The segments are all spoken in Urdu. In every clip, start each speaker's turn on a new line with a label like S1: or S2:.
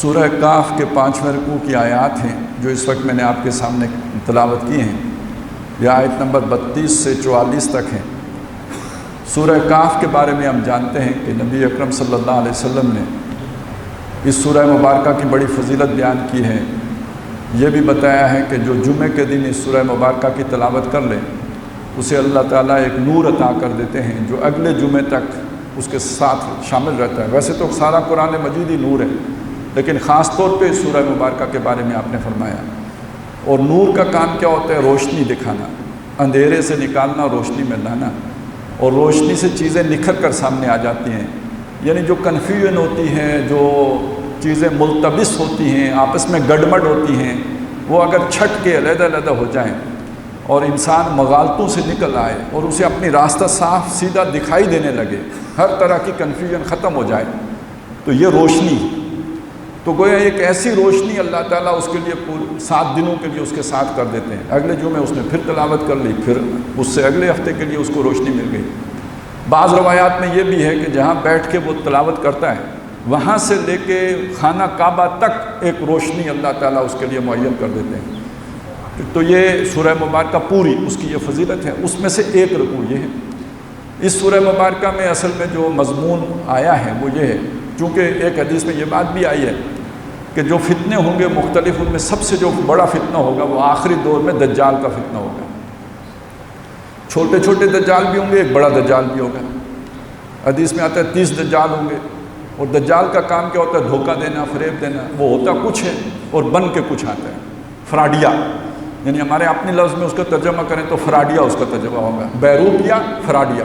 S1: سورہ کاف کے 5ویں رکوع کی آیات ہیں جو اس وقت میں نے آپ کے سامنے تلاوت کی ہیں، یہ آیت نمبر 32 سے 44 تک ہیں۔ سورہ کاف کے بارے میں ہم جانتے ہیں کہ نبی اکرم صلی اللہ علیہ وسلم نے اس سورہ مبارکہ کی بڑی فضیلت بیان کی ہے۔ یہ بھی بتایا ہے کہ جو جمعے کے دن اس سورہ مبارکہ کی تلاوت کر لے اسے اللہ تعالیٰ ایک نور عطا کر دیتے ہیں جو اگلے جمعے تک اس کے ساتھ شامل رہتا ہے۔ ویسے تو سارا قرآن مجید ہی نور ہے، لیکن خاص طور پہ اس سورہ مبارکہ کے بارے میں آپ نے فرمایا۔ اور نور کا کام کیا ہوتا ہے؟ روشنی دکھانا، اندھیرے سے نکالنا، روشنی میں لانا، اور روشنی سے چیزیں نکھر کر سامنے آ جاتی ہیں۔ یعنی جو کنفیوژن ہوتی ہے، جو چیزیں ملتبس ہوتی ہیں، آپس میں گڑبڑ ہوتی ہیں، وہ اگر چھٹ کے علیحدہ علیحدہ ہو جائیں اور انسان مغالطوں سے نکل آئے اور اسے اپنی راستہ صاف سیدھا دکھائی دینے لگے، ہر طرح کی کنفیوژن ختم ہو جائے، تو یہ روشنی، تو گویا ایک ایسی روشنی اللہ تعالیٰ اس کے لیے 7 دنوں کے لیے اس کے ساتھ کر دیتے ہیں۔ اگلے جمعے اس نے پھر تلاوت کر لی، پھر اس سے اگلے ہفتے کے لیے اس کو روشنی مل گئی۔ بعض روایات میں یہ بھی ہے کہ جہاں بیٹھ کے وہ تلاوت کرتا ہے وہاں سے لے کے خانہ کعبہ تک ایک روشنی اللہ تعالیٰ اس کے لیے معین کر دیتے ہیں۔ تو یہ سورہ مبارکہ پوری اس کی یہ فضیلت ہے۔ اس میں سے ایک رکوع یہ ہے۔ اس سورہ مبارکہ میں اصل میں جو مضمون آیا ہے وہ یہ ہے، چونکہ ایک حدیث میں یہ بات بھی آئی ہے کہ جو فتنے ہوں گے مختلف، ان میں سب سے جو بڑا فتنہ ہوگا وہ آخری دور میں دجال کا فتنہ ہوگا۔ چھوٹے چھوٹے دجال بھی ہوں گے، ایک بڑا دجال بھی ہوگا۔ حدیث میں آتا ہے 30 دجال ہوں گے، اور دجال کا کام کیا ہوتا ہے؟ دھوکہ دینا، فریب دینا۔ وہ ہوتا کچھ ہے اور بن کے کچھ آتا ہے۔ فراڈیا، یعنی ہمارے اپنے لفظ میں اس کا ترجمہ کریں تو فراڈیا اس کا ترجمہ ہوگا، بیروپیا فراڈیا۔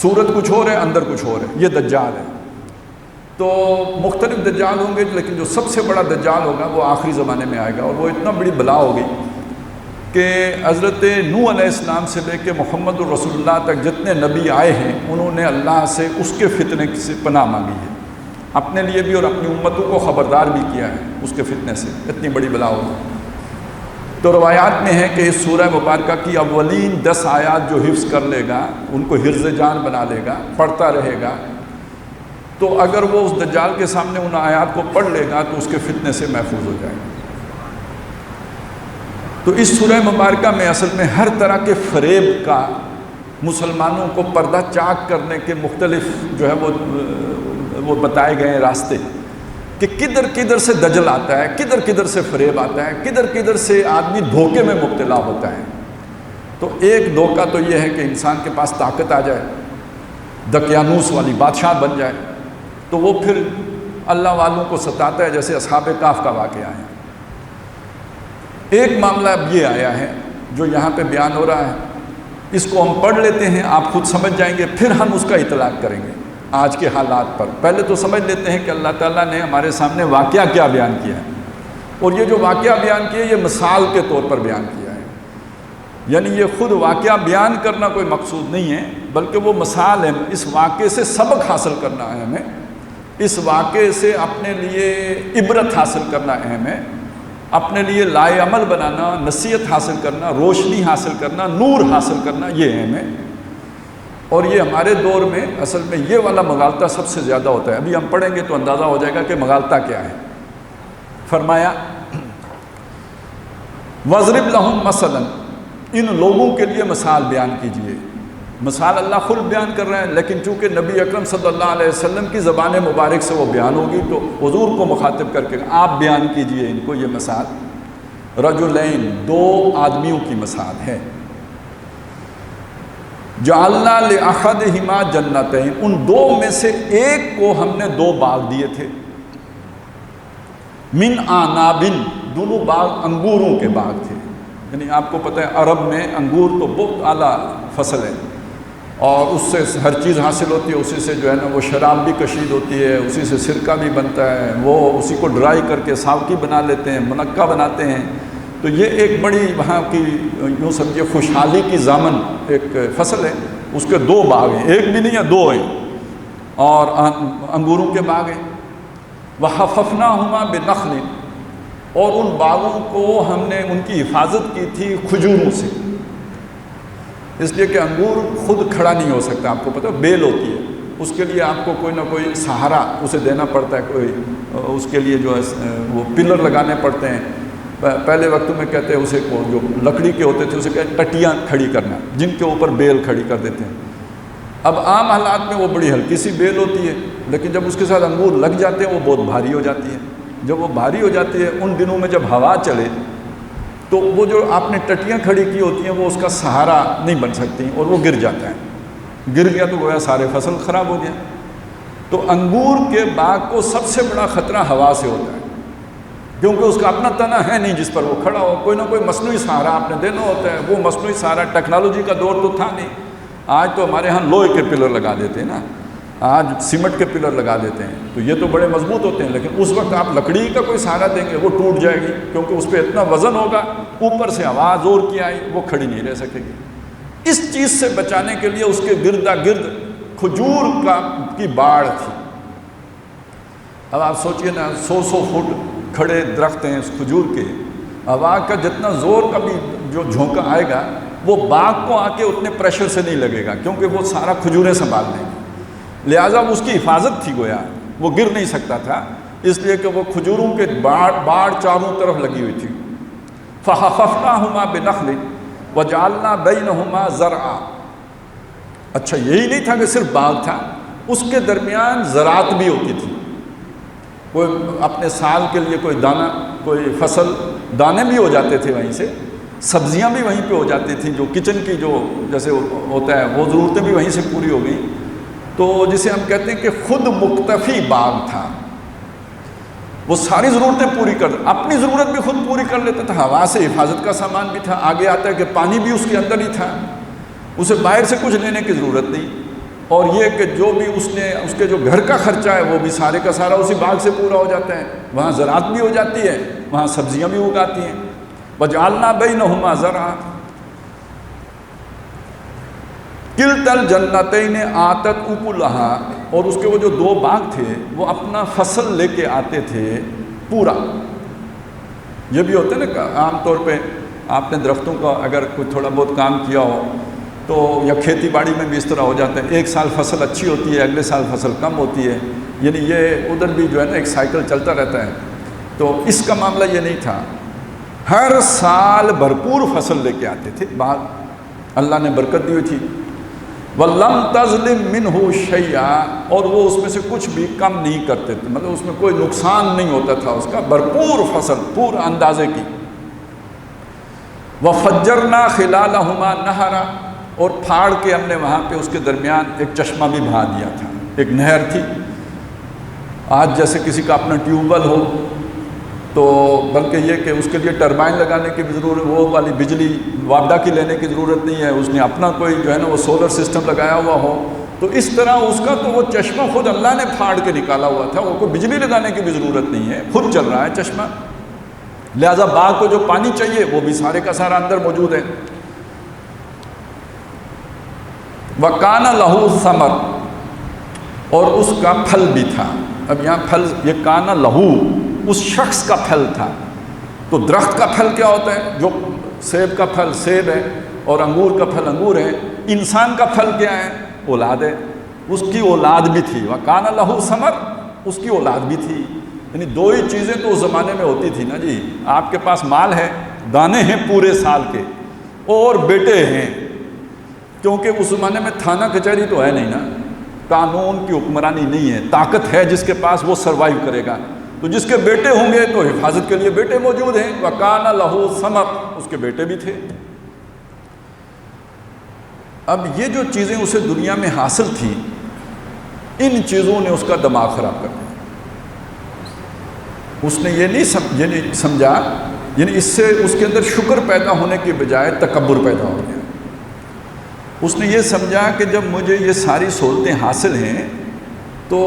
S1: صورت کچھ اور ہے، اندر کچھ اور ہے، یہ دجال ہے۔ تو مختلف دجال ہوں گے، لیکن جو سب سے بڑا دجال ہوگا وہ آخری زمانے میں آئے گا، اور وہ اتنا بڑی بلا ہوگی کہ حضرت نوح علیہ السلام سے لے کے محمد الرسول اللہ تک جتنے نبی آئے ہیں انہوں نے اللہ سے اس کے فتنے سے پناہ مانگی ہے، اپنے لیے بھی اور اپنی امتوں کو خبردار بھی کیا ہے اس کے فتنے سے، اتنی بڑی بلا ہوگی۔ تو روایات میں ہے کہ اس سورہ مبارکہ کی اولین 10 آیات جو حفظ کر لے گا، ان کو حرز جان بنا لے گا، پڑھتا رہے گا، تو اگر وہ اس دجال کے سامنے ان آیات کو پڑھ لے گا تو اس کے فتنے سے محفوظ ہو جائے گا۔ تو اس سورہ مبارکہ میں اصل میں ہر طرح کے فریب کا، مسلمانوں کو پردہ چاک کرنے کے مختلف جو ہے وہ بتائے گئے ہیں راستے، کہ کدھر کدھر سے دجل آتا ہے، کدھر کدھر سے فریب آتا ہے، کدھر کدھر سے آدمی دھوکے میں مبتلا ہوتا ہے۔ تو ایک دھوکہ تو یہ ہے کہ انسان کے پاس طاقت آ جائے، دقیانوس والی بادشاہ بن جائے، تو وہ پھر اللہ والوں کو ستاتا ہے، جیسے اصحاب کہف کا واقعہ ہے۔ ایک معاملہ اب یہ آیا ہے جو یہاں پہ بیان ہو رہا ہے، اس کو ہم پڑھ لیتے ہیں، آپ خود سمجھ جائیں گے، پھر ہم اس کا اطلاق کریں گے آج کے حالات پر۔ پہلے تو سمجھ لیتے ہیں کہ اللہ تعالیٰ نے ہمارے سامنے واقعہ کیا بیان کیا ہے، اور یہ جو واقعہ بیان کیا ہے یہ مثال کے طور پر بیان کیا ہے، یعنی یہ خود واقعہ بیان کرنا کوئی مقصود نہیں ہے، بلکہ وہ مثال ہے۔ اس واقعے سے سبق حاصل کرنا ہے ہمیں، اس واقعے سے اپنے لیے عبرت حاصل کرنا اہم ہے، اپنے لیے لائے عمل بنانا، نصیحت حاصل کرنا، روشنی حاصل کرنا، نور حاصل کرنا، یہ اہم ہے۔ اور یہ ہمارے دور میں اصل میں یہ والا مغالطہ سب سے زیادہ ہوتا ہے۔ ابھی ہم پڑھیں گے تو اندازہ ہو جائے گا کہ مغالطہ کیا ہے۔ فرمایا وَاضْرِبْ لَهُمْ مَثَلًا، ان لوگوں کے لیے مثال بیان کیجئے۔ مثال اللہ خود بیان کر رہے ہیں، لیکن چونکہ نبی اکرم صلی اللہ علیہ وسلم کی زبان مبارک سے وہ بیان ہوگی تو حضور کو مخاطب کر کے آپ بیان کیجئے ان کو یہ مثال۔ رجلین، 2 آدمیوں کی مثال ہے۔ جعلنا لأحدہما جنتین، ان 2 میں سے ایک کو ہم نے 2 باغ دیے تھے، من اعناب، دونوں باغ انگوروں کے باغ تھے۔ یعنی آپ کو پتہ ہے عرب میں انگور تو بہت اعلیٰ فصل ہے، اور اس سے ہر چیز حاصل ہوتی ہے، اسی سے جو ہے نا وہ شراب بھی کشید ہوتی ہے، اسی سے سرکہ بھی بنتا ہے، وہ اسی کو ڈرائی کر کے ساوکی بنا لیتے ہیں، منقہ بناتے ہیں۔ تو یہ ایک بڑی وہاں کی یوں سمجھے خوشحالی کی ضامن ایک فصل ہے۔ اس کے 2 باغ ہیں، ایک بھی نہیں ہے، 2 ہیں، اور انگوروں کے باغ ہیں۔ وَحَفَفْنَاهُمَا بِنَخْلٍ، اور ان باغوں کو ہم نے ان کی حفاظت کی تھی کھجوروں سے، اس لیے کہ انگور خود کھڑا نہیں ہو سکتا، آپ کو پتہ ہے بیل ہوتی ہے، اس کے لیے آپ کو کوئی نہ کوئی سہارا اسے دینا پڑتا ہے، کوئی اس کے لیے جو ہے وہ پلر لگانے پڑتے ہیں۔ پہلے وقت میں کہتے ہیں اسے جو لکڑی کے ہوتے تھے اسے کہتے ہیں ٹٹیاں کھڑی کرنا، جن کے اوپر بیل کھڑی کر دیتے ہیں۔ اب عام حالات میں وہ بڑی ہلکی سی بیل ہوتی ہے، لیکن جب اس کے ساتھ انگور لگ جاتے ہیں وہ بہت بھاری ہو جاتی ہے۔ جب وہ بھاری ہو جاتی ہے ان دنوں میں جب ہوا چلے تو وہ جو آپ نے ٹٹیاں کھڑی کی ہوتی ہیں وہ اس کا سہارا نہیں بن سکتی اور وہ گر جاتا ہے۔ گر گیا تو گویا سارے فصل خراب ہو گیا۔ تو انگور کے باغ کو سب سے بڑا خطرہ ہوا سے ہوتا ہے، کیونکہ اس کا اپنا تنا ہے نہیں جس پر وہ کھڑا ہو، کوئی نہ کوئی مصنوعی سہارا آپ نے دینا ہوتا ہے۔ وہ مصنوعی سہارا ٹیکنالوجی کا دور تو تھا نہیں، آج تو ہمارے ہاں لوہے کے پلر لگا دیتے ہیں نا، آج سیمنٹ کے پلر لگا دیتے ہیں، تو یہ تو بڑے مضبوط ہوتے ہیں، لیکن اس وقت آپ لکڑی کا کوئی سہارا دیں گے وہ ٹوٹ جائے گی، کیونکہ اس پہ اتنا وزن ہوگا، اوپر سے ہوا زور کی آئی وہ کھڑی نہیں رہ سکے گی۔ اس چیز سے بچانے کے لیے اس کے گردا گرد کھجور کی باڑ تھی۔ اب آپ سوچئے نا 100 فٹ کھڑے درخت ہیں اس کھجور کے، ہوا کا جتنا زور کا بھی جو جھونکا آئے گا وہ باغ کو آ کے اتنے پریشر سے نہیں لگے گا، کیونکہ وہ سارا کھجوریں سنبھال لیں گے، لہٰذا اس کی حفاظت تھی گویا، وہ گر نہیں سکتا تھا، اس لیے کہ وہ کھجوروں کے باڑ چاروں طرف لگی ہوئی تھی۔ فَحَفَفْنَاهُمَا بِنَخْلٍ وَجَعَلْنَا بَيْنَهُمَا زَرْعًا۔ اچھا یہی نہیں تھا کہ صرف باغ تھا، اس کے درمیان زراعت بھی ہوتی تھی، کوئی اپنے سال کے لیے کوئی دانہ، کوئی فصل، دانے بھی ہو جاتے تھے وہیں سے، سبزیاں بھی وہیں پہ ہو جاتی تھیں، جو کچن کی جو جیسے ہوتا ہے وہ ضرورتیں بھی وہیں سے پوری ہو گئیں۔ تو جسے ہم کہتے ہیں کہ خود مکتفی باغ تھا، وہ ساری ضرورتیں پوری کر، اپنی ضرورت بھی خود پوری کر لیتا تھا، ہوا سے حفاظت کا سامان بھی تھا، آگے آتا ہے کہ پانی بھی اس کے اندر ہی تھا، اسے باہر سے کچھ لینے کی ضرورت نہیں، اور یہ کہ جو بھی اس کے جو گھر کا خرچہ ہے وہ بھی سارے کا سارا اسی باغ سے پورا ہو جاتا ہے، وہاں زراعت بھی ہو جاتی ہے، وہاں سبزیاں بھی اگاتی ہیں۔ وَجَعَلْنَا بَيْنَهُمَا زَرْعًا كِلْتَا الْجَنَّتَيْنِ آتَتْ أُكُلَهَا، اور اس کے وہ جو دو باغ تھے وہ اپنا فصل لے کے آتے تھے پورا۔ یہ بھی ہوتا ہے نا عام طور پہ آپ نے درختوں کا اگر کوئی تھوڑا بہت کام کیا ہو تو یا کھیتی باڑی میں بھی اس طرح ہو جاتا ہے، ایک سال فصل اچھی ہوتی ہے، اگلے سال فصل کم ہوتی ہے، یعنی یہ ادھر بھی جو ہے نا ایک سائیکل چلتا رہتا ہے۔ تو اس کا معاملہ یہ نہیں تھا، ہر سال بھرپور فصل لے کے آتے تھے باغ، اللہ نے برکت دی ہوئی تھی۔ وَلَمْ تَظْلِمْ مِنْهُ شَيْئًا، اور وہ اس میں سے کچھ بھی کم نہیں کرتے تھے، مطلب اس میں کوئی نقصان نہیں ہوتا تھا، اس کا بھرپور فصل پورا اندازے کی۔ وَفَجَّرْنَا خِلَالَهُمَا نَهَرًا، اور پھاڑ کے ہم نے وہاں پہ اس کے درمیان ایک چشمہ بھی بہا دیا تھا، ایک نہر تھی۔ آج جیسے کسی کا اپنا ٹیوب ویل ہو تو بلکہ یہ کہ اس کے لیے ٹربائن لگانے کی بھی ضرورت، وہ والی بجلی وابڈا کی لینے کی ضرورت نہیں ہے، اس نے اپنا کوئی جو ہے نا وہ سولر سسٹم لگایا ہوا ہو، تو اس طرح اس کا تو وہ چشمہ خود اللہ نے پھاڑ کے نکالا ہوا تھا، وہ کوئی بجلی لگانے کی بھی ضرورت نہیں ہے، خود چل رہا ہے چشمہ، لہٰذا باغ کو جو پانی چاہیے وہ بھی سارے کا سارا اندر موجود ہے۔ وَكَانَ لَهُ ثَمَرٌ، اور اس کا پھل بھی تھا۔ اب یہاں پھل، یہ کانا لہو اس شخص کا پھل تھا، تو درخت کا پھل کیا ہوتا ہے؟ جو سیب کا پھل سیب ہے اور انگور کا پھل انگور ہے، انسان کا پھل کیا ہے؟ اولاد ہے، اس کی اولاد بھی تھی۔ وَكَانَ لَهُ ثَمَرٌ، اس کی اولاد بھی تھی، یعنی دو ہی چیزیں تو اس زمانے میں ہوتی تھی نا جی، آپ کے پاس مال ہے، دانے ہیں پورے سال کے، اور بیٹے ہیں، کیونکہ اس زمانے میں تھانہ کچہری تو ہے نہیں نا، قانون کی حکمرانی نہیں ہے، طاقت ہے جس کے پاس وہ سروائیو کرے گا، تو جس کے بیٹے ہوں گے تو حفاظت کے لیے بیٹے موجود ہیں۔ وَكَانَ لَهُ ثَمَرٌ، اس کے بیٹے بھی تھے۔ اب یہ جو چیزیں اسے دنیا میں حاصل تھیں، ان چیزوں نے اس کا دماغ خراب کر دیا، اس نے یہ نہیں سمجھا، یعنی اس سے اس کے اندر شکر پیدا ہونے کے بجائے تکبر پیدا ہو گیا۔ اس نے یہ سمجھا کہ جب مجھے یہ ساری سہولتیں حاصل ہیں تو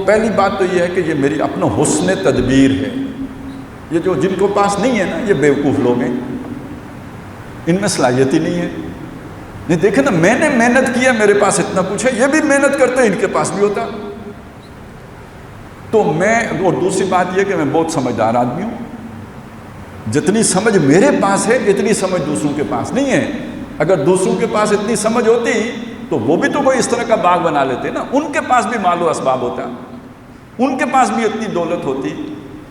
S1: پہلی بات تو یہ ہے کہ یہ میری اپنا حسن تدبیر ہے، یہ جو جن کو پاس نہیں ہے نا یہ بیوقوف لوگ ہیں، ان میں صلاحیت ہی نہیں ہے۔ نہیں دیکھیں نا، میں نے محنت کیا، میرے پاس اتنا کچھ ہے، یہ بھی محنت کرتے ہیں، ان کے پاس بھی ہوتا۔ تو میں، اور دوسری بات یہ کہ میں بہت سمجھدار آدمی ہوں، جتنی سمجھ میرے پاس ہے اتنی سمجھ دوسروں کے پاس نہیں ہے۔ اگر دوسروں کے پاس اتنی سمجھ ہوتی تو وہ بھی تو کوئی اس طرح کا باغ بنا لیتے نا، ان کے پاس بھی مال و اسباب ہوتا، ان کے پاس بھی اتنی دولت ہوتی،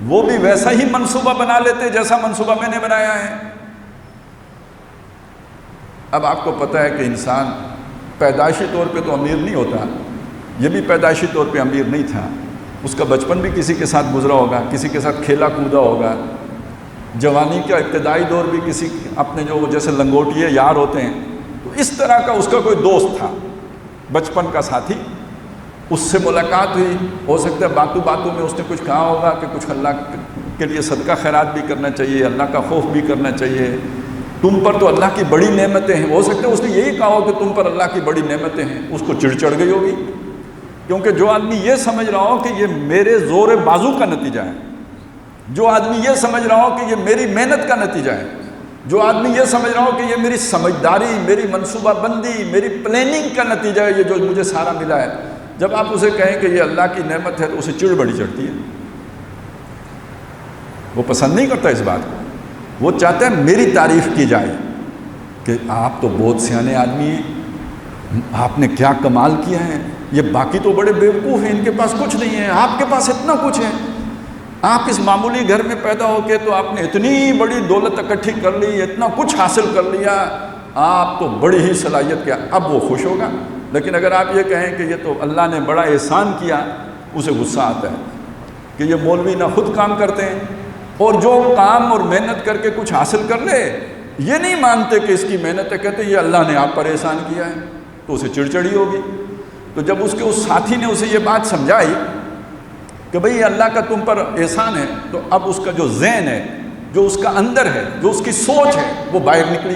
S1: وہ بھی ویسا ہی منصوبہ بنا لیتے جیسا منصوبہ میں نے بنایا ہے۔ اب آپ کو پتہ ہے کہ انسان پیدائشی طور پہ تو امیر نہیں ہوتا، یہ بھی پیدائشی طور پہ امیر نہیں تھا، اس کا بچپن بھی کسی کے ساتھ گزرا ہوگا، کسی کے ساتھ کھیلا کودا ہوگا، جوانی کا ابتدائی دور بھی کسی اپنے جو جیسے لنگوٹیے یار ہوتے ہیں، تو اس طرح کا اس کا کوئی دوست تھا بچپن کا ساتھی، اس سے ملاقات ہوئی، ہو سکتا ہے باتوں باتوں میں اس نے کچھ کہا ہوگا کہ کچھ اللہ کے لیے صدقہ خیرات بھی کرنا چاہیے، اللہ کا خوف بھی کرنا چاہیے، تم پر تو اللہ کی بڑی نعمتیں ہیں، ہو سکتا ہے اس نے یہی کہا ہو کہ تم پر اللہ کی بڑی نعمتیں ہیں، اس کو چڑ گئی ہوگی، کیونکہ جو آدمی یہ سمجھ رہا ہو کہ یہ میرے زور بازو کا نتیجہ ہے، جو آدمی یہ سمجھ رہا ہو کہ یہ میری محنت کا نتیجہ ہے، جو آدمی یہ سمجھ رہا ہو کہ یہ میری سمجھداری، میری منصوبہ بندی، میری پلاننگ کا نتیجہ ہے، یہ جو مجھے سارا ملا ہے، جب آپ اسے کہیں کہ یہ اللہ کی نعمت ہے تو اسے چڑ بڑی چڑھتی ہے، وہ پسند نہیں کرتا اس بات کو، وہ چاہتا ہے میری تعریف کی جائے کہ آپ تو بہت سیانے آدمی ہیں، آپ نے کیا کمال کیا ہے، یہ باقی تو بڑے بیوقوف ہیں، ان کے پاس کچھ نہیں ہے، آپ کے پاس اتنا کچھ ہے، آپ اس معمولی گھر میں پیدا ہو کے تو آپ نے اتنی بڑی دولت اکٹھی کر لی، اتنا کچھ حاصل کر لیا، آپ تو بڑی ہی صلاحیت کیا، اب وہ خوش ہوگا۔ لیکن اگر آپ یہ کہیں کہ یہ تو اللہ نے بڑا احسان کیا، اسے غصہ آتا ہے کہ یہ مولوی نہ خود کام کرتے ہیں اور جو کام اور محنت کر کے کچھ حاصل کر لے یہ نہیں مانتے کہ اس کی محنت ہے، کہتے یہ اللہ نے آپ پر احسان کیا ہے، تو اسے چڑچڑی ہوگی۔ تو جب اس کے اس ساتھی نے اسے یہ بات سمجھائی کہ بھئی اللہ کا تم پر احسان ہے، تو اب اس کا جو ذہن ہے، جو اس کا اندر ہے، جو اس کی سوچ ہے، وہ باہر نکلی۔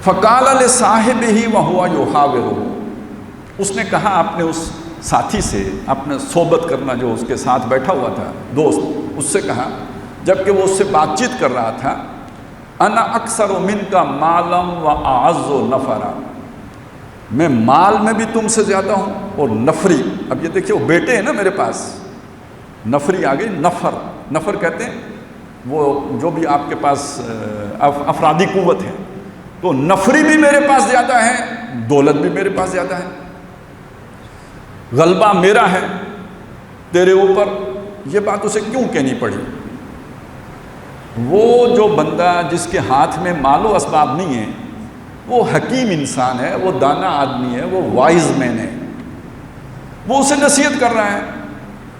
S1: فَقَالَ لِصَاحِبِهِ وَهُوَ يُحَاوِرُهُ، اس نے کہا اپنے اس ساتھی سے، اپنے صحبت کرنا جو اس کے ساتھ بیٹھا ہوا تھا دوست، اس سے کہا جبکہ وہ اس سے بات چیت کر رہا تھا، انا اکثر منک مالا واعز نفرا، میں مال میں بھی تم سے زیادہ ہوں اور نفری، اب یہ دیکھیے وہ بیٹے ہیں نا میرے پاس، نفری آگے نفر، نفر کہتے ہیں وہ جو بھی آپ کے پاس افرادی قوت ہے، تو نفری بھی میرے پاس زیادہ ہے، دولت بھی میرے پاس زیادہ ہے، غلبہ میرا ہے تیرے اوپر۔ یہ بات اسے کیوں کہنی پڑی؟ وہ جو بندہ جس کے ہاتھ میں مال و اسباب نہیں ہے، وہ حکیم انسان ہے، وہ دانا آدمی ہے، وہ وائز مین ہے، وہ اسے نصیحت کر رہا ہے،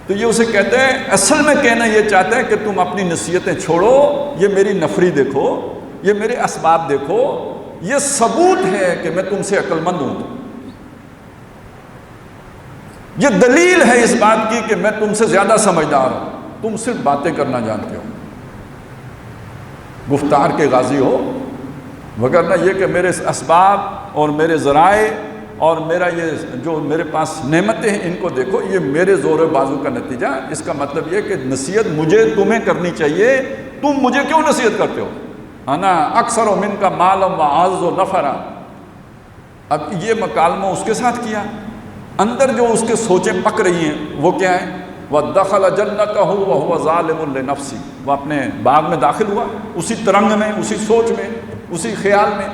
S1: تو یہ اسے کہتے ہیں، اصل میں کہنا یہ چاہتا ہے کہ تم اپنی نصیحتیں چھوڑو، یہ میری نفری دیکھو، یہ میرے اسباب دیکھو، یہ ثبوت ہے کہ میں تم سے عقل مند ہوں، یہ دلیل ہے اس بات کی کہ میں تم سے زیادہ سمجھدار ہوں، تم صرف باتیں کرنا جانتے ہو، گفتار کے غازی ہو، وگرنہ یہ کہ میرے اسباب اور میرے ذرائع اور میرا یہ جو میرے پاس نعمتیں ہیں ان کو دیکھو، یہ میرے زور و بازو کا نتیجہ۔ اس کا مطلب یہ کہ نصیحت مجھے تمہیں کرنی چاہیے، تم مجھے کیوں نصیحت کرتے ہو؟ انا اکثر من کا مالا واعز نفرا۔ اب یہ مکالمہ اس کے ساتھ کیا، اندر جو اس کے سوچیں پک رہی ہیں وہ کیا ہے؟ وَدَخَلَ جَنَّتَهُ وَهُوَ ظَالِمٌ لِنَفْسِهِ، وہ اپنے باغ میں داخل ہوا، اسی ترنگ میں، اسی سوچ میں، اسی خیال میں،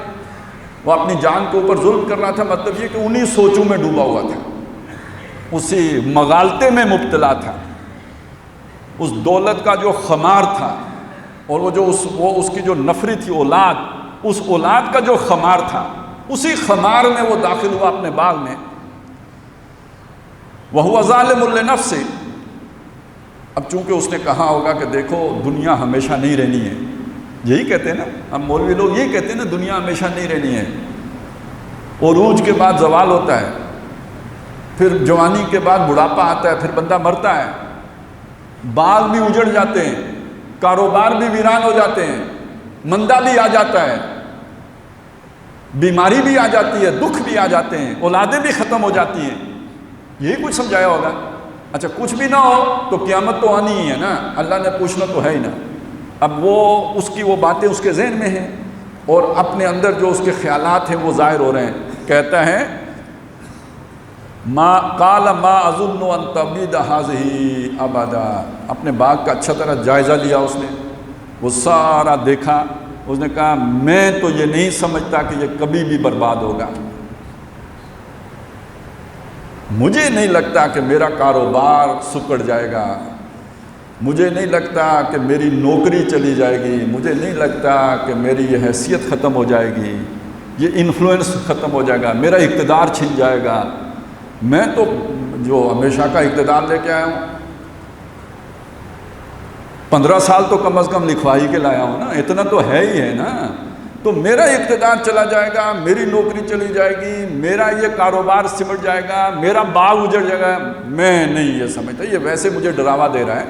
S1: وہ اپنی جان کے اوپر ظلم کر رہا تھا، مطلب یہ کہ انہی سوچوں میں ڈوبا ہوا تھا، اسی مغالطے میں مبتلا تھا، اس دولت کا جو خمار تھا، اور وہ اس کی جو نفری تھی اولاد، اس اولاد کا جو خمار تھا، اسی خمار میں وہ داخل ہوا اپنے باغ میں۔ وَهُوَ ظَالِمٌ لِنَفْسِهِ، اب چونکہ اس نے کہا ہوگا کہ دیکھو دنیا ہمیشہ نہیں رہنی ہے، یہی کہتے ہیں نا ہم مولوی لوگ، یہی کہتے ہیں نا دنیا ہمیشہ نہیں رہنی ہے، عروج کے بعد زوال ہوتا ہے، پھر جوانی کے بعد بڑھاپا آتا ہے، پھر بندہ مرتا ہے، باغ بھی اجڑ جاتے ہیں، کاروبار بھی ویران ہو جاتے ہیں، مندہ بھی آ جاتا ہے، بیماری بھی آ جاتی ہے، دکھ بھی آ جاتے ہیں، اولادیں بھی ختم ہو جاتی ہیں، یہی کچھ سمجھایا ہوگا۔ اچھا کچھ بھی نہ ہو تو قیامت تو آنی ہی ہے نا، اللہ نے پوچھنا تو ہے ہی نا۔ اب وہ اس کی وہ باتیں اس کے ذہن میں ہیں اور اپنے اندر جو اس کے خیالات ہیں وہ ظاہر ہو رہے ہیں۔ کہتا ہے قال ما اظن ان تبید هذه ابدا، اپنے باغ کا اچھا طرح جائزہ لیا اس نے، وہ سارا دیکھا اس نے کہا میں تو یہ نہیں سمجھتا کہ یہ کبھی بھی برباد ہوگا، مجھے نہیں لگتا کہ میرا کاروبار سکڑ جائے گا، مجھے نہیں لگتا کہ میری نوکری چلی جائے گی، مجھے نہیں لگتا کہ میری یہ حیثیت ختم ہو جائے گی، یہ انفلوئنس ختم ہو جائے گا، میرا اقتدار چھن جائے گا، میں تو جو ہمیشہ کا اقتدار لے کے آیا ہوں، 15 سال تو کم از کم لکھوا ہی کے لایا ہوں نا، اتنا تو ہے ہی ہے نا، تو میرا اقتدار چلا جائے گا، میری نوکری چلی جائے گی، میرا یہ کاروبار سمٹ جائے گا، میرا باغ اجڑ جائے گا، میں نہیں یہ سمجھتا، یہ ویسے مجھے ڈراوا دے رہا ہے،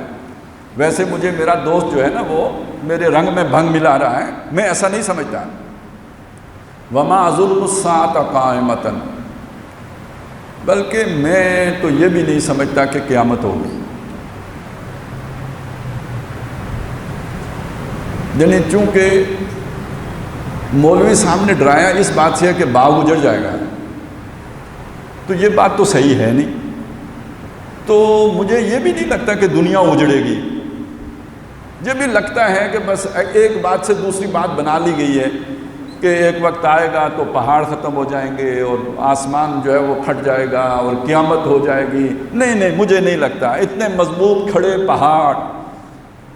S1: ویسے مجھے میرا دوست جو ہے نا وہ میرے رنگ میں بھنگ ملا رہا ہے، میں ایسا نہیں سمجھتا۔ وَمَا أَظُنُّ السَّاعَةَ قَائِمَةً، بلکہ میں تو یہ بھی نہیں سمجھتا کہ قیامت ہوگی۔ یعنی چونکہ مولوی صاحب نے ڈرایا اس بات سے کہ باغ اجڑ جائے گا، تو یہ بات تو صحیح ہے نہیں، تو مجھے یہ بھی نہیں لگتا کہ دنیا اجڑے گی، یہ بھی لگتا ہے کہ بس ایک بات سے دوسری بات بنا لی گئی ہے کہ ایک وقت آئے گا تو پہاڑ ختم ہو جائیں گے اور آسمان جو ہے وہ پھٹ جائے گا اور قیامت ہو جائے گی۔ نہیں، مجھے نہیں لگتا، اتنے مضبوط کھڑے پہاڑ،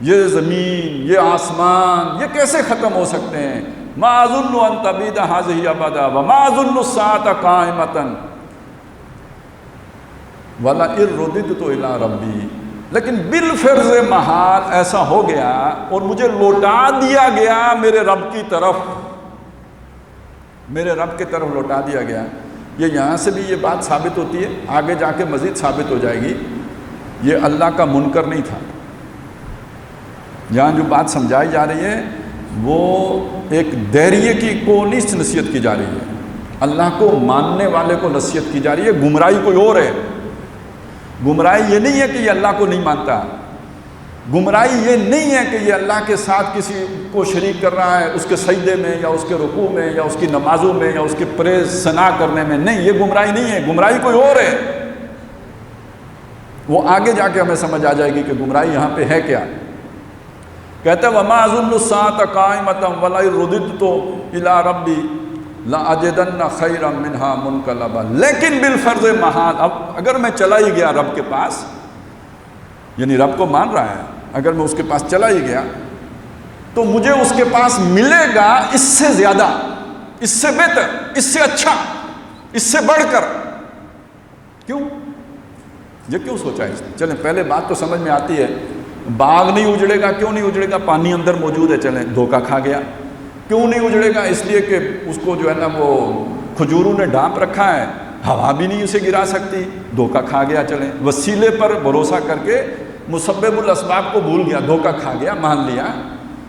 S1: یہ زمین، یہ آسمان، یہ کیسے ختم ہو سکتے ہیں؟ ما اظن ان تبید هذه ابدا وما اظن الساعة قائمة ولئن رددت الى ربی، لیکن بالفرض محال ایسا ہو گیا اور مجھے لوٹا دیا گیا میرے رب کی طرف، میرے رب کی طرف لوٹا دیا گیا۔ یہ یہاں سے بھی یہ بات ثابت ہوتی ہے، آگے جا کے مزید ثابت ہو جائے گی، یہ اللہ کا منکر نہیں تھا۔ یہاں جو بات سمجھائی جا رہی ہے وہ ایک دہریے کی کو نہیں نصیحت کی جا رہی ہے، اللہ کو ماننے والے کو نصیحت کی جا رہی ہے۔ گمراہی کوئی اور ہے، گمراہی یہ نہیں ہے کہ یہ اللہ کو نہیں مانتا، گمراہی یہ نہیں ہے کہ یہ اللہ کے ساتھ کسی کو شریک کر رہا ہے اس کے سجدے میں یا اس کے رکوع میں یا اس کی نمازوں میں یا اس کی پریز ثنا کرنے میں، نہیں، یہ گمراہی نہیں ہے، گمراہی کوئی اور ہے۔ وہ آگے جا کے ہمیں سمجھ آ جائے گی کہ گمراہی یہاں پہ ہے کیا۔ کہتے ہیں وَمَا أَظُنُّ السَّاعَةَ قَائِمَةً وَلَئِن رُدِدتُّ إِلَىٰ رَبِّي لَأَجِدَنَّ خَيْرًا مِنْهَا مُنْقَلَبًا، لیکن بالفرض محال، اب اگر میں چلا ہی گیا رب کے پاس، یعنی رب کو مان رہا ہے، اگر میں اس کے پاس چلا ہی گیا تو مجھے اس کے پاس ملے گا اس سے زیادہ، اس سے بہتر، اس سے اچھا، اس سے بڑھ کر۔ کیوں؟ یہ کیوں سوچا ہے؟ چلیں پہلے بات تو سمجھ میں آتی ہے، باغ نہیں اجڑے گا، کیوں نہیں اجڑے گا؟ پانی اندر موجود ہے، چلیں دھوکہ کھا گیا۔ کیوں نہیں اجڑے گا؟ اس لیے کہ اس کو جو ہے نا وہ کھجوروں نے ڈھانپ رکھا ہے، ہوا بھی نہیں اسے گرا سکتی، دھوکہ کھا گیا۔ چلیں وسیلے پر بھروسہ کر کے مسبب الاسباب کو بھول گیا، دھوکہ کھا گیا، مان لیا۔